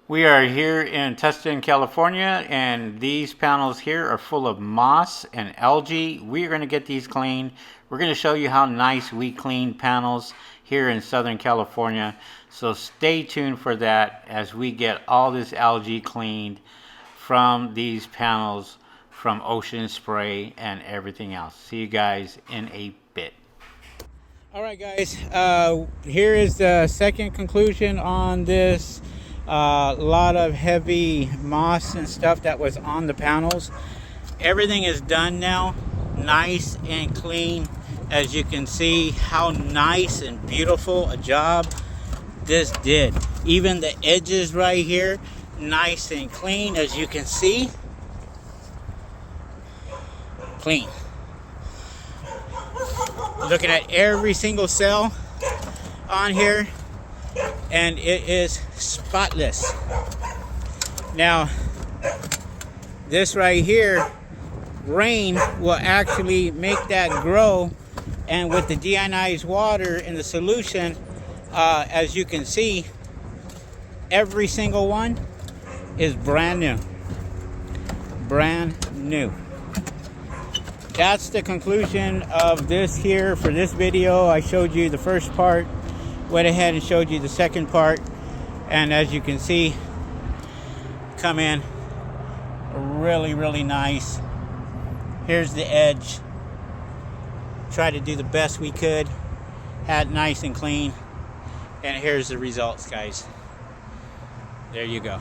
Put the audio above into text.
We are here in Tustin, California, and these panels here are full of moss and algae. We are going to get these cleaned. We're going to show you how nice we clean panels here in Southern California. So stay tuned for that as we get all this algae cleaned from these panels from ocean spray and everything else. See you guys in a bit. All right, guys, here is the second conclusion on this. A lot of heavy moss and stuff that was on the panels. Everything is done now, nice and clean. As you can see how nice and beautiful a job this did. Even the edges right here, nice and clean, as you can see. Clean. Looking at every single cell on here, and it is spotless. Now, this right here, rain will actually make that grow, and with the deionized water in the solution, as you can see, every single one is brand new. Brand new. That's the conclusion of this here for this video. I showed you the first part, went ahead and showed you the second part, and as you can see, come in really nice. Here's the edge. Try to do the best we could, had nice and clean, and here's the results, guys. There you go.